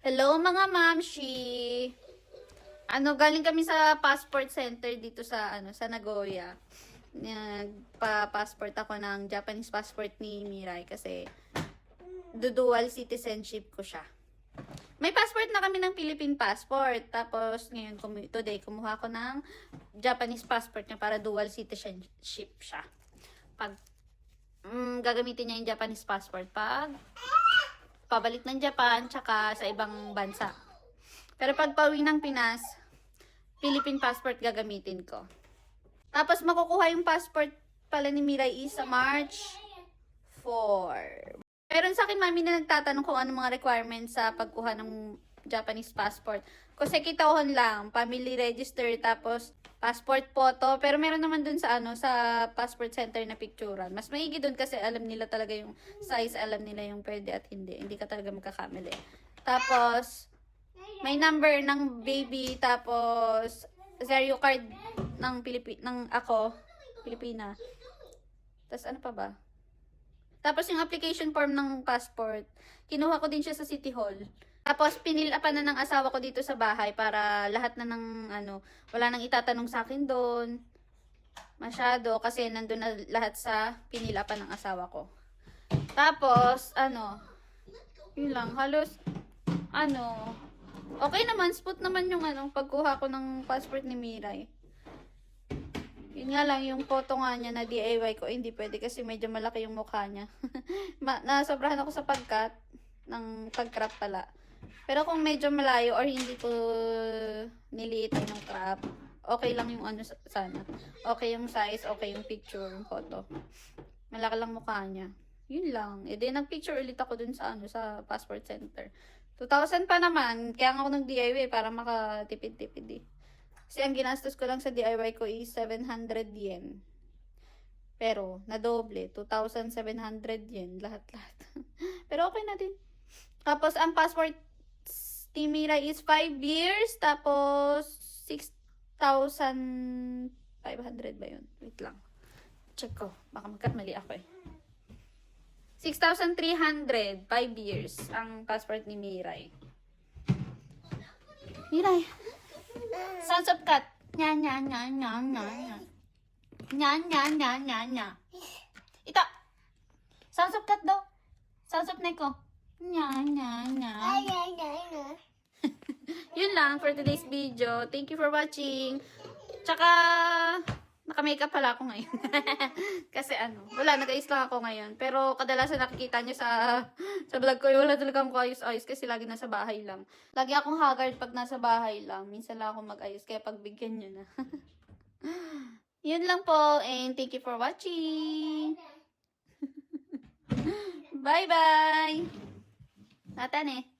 Hello mga mamshi! Galing kami sa passport center dito sa sa Nagoya. Nagpa-passport ako ng Japanese passport ni Mirai kasi dual citizenship ko siya. May passport na kami ng Philippine passport. Tapos ngayon today kumuha ko ng Japanese passport niya para dual citizenship siya. Pag gagamitin niya yung Japanese passport pag pabalik ng Japan tsaka sa ibang bansa. Pero pag pauwi ng Pinas, Philippine passport gagamitin ko. Tapos makukuha yung passport pala ni Mirai sa March 4. Meron sa akin mami na nagtatanong kung ano mga requirements sa pagkuha ng Japanese passport. Kasi kitahon lang, family register, tapos passport photo. Pero meron naman dun sa sa passport center na picturean. Mas maigi dun kasi alam nila talaga yung size, alam nila yung pwede at hindi. Hindi ka talaga magkakamali. Tapos, may number ng baby, tapos Zero card ng Pilipina. Tapos ano pa ba? Tapos yung application form ng passport, kinuha ko din siya sa City Hall. Tapos pinilapan na ng asawa ko dito sa bahay para lahat na ng wala nang itatanong sa akin doon. Masyado kasi nandun na lahat sa pinilapan ng asawa ko. Tapos yun lang, halos okay naman, smooth naman yung pagkuha ko ng passport ni Mirai. Yun nga lang, yung photo nga niya na DIY ko, hindi pwede kasi medyo malaki yung mukha niya. Nasobrahan ako sa pagcut, ng pag-crop pala. Pero kung medyo malayo or hindi ko niliitan yung crop, okay lang yung sana. Okay yung size, okay yung picture, yung photo. Malaki lang mukha niya. Yun lang. E di nag-picture ulit ako dun sa sa passport center. 2,000 pa naman, kaya nga ako nag-DIY para makatipid-tipid eh. Kasi ang ginastos ko lang sa DIY ko is 700 yen. Pero, nadoble. 2,700 yen. Lahat-lahat. Pero okay na din. Tapos, ang passport ni Mirai is 5 years. Tapos, 6,500 ba yun? Wait lang. Check ko. Baka magkamali ako eh. 6,300. 5 years. Ang passport ni Mirai. Mirai. Sounds of cat. Nya nya nya nya nya nya. Nya nya nya nya nya. Ito. Sounds of cat daw. Sounds of neko. Nya nya nya. Yun lang for today's video. Thank you for watching. Tsaka naka-makeup pala ako ngayon. Kasi nag-ayos lang ako ngayon. Pero kadalasan nakikita nyo sa vlog ko, wala talaga akong ayos-ayos kasi lagi nasa bahay lang. Lagi akong haggard pag nasa bahay lang. Minsan lang ako mag-ayos, kaya pagbigyan nyo na. Yun lang po, and thank you for watching. Bye-bye! Natane.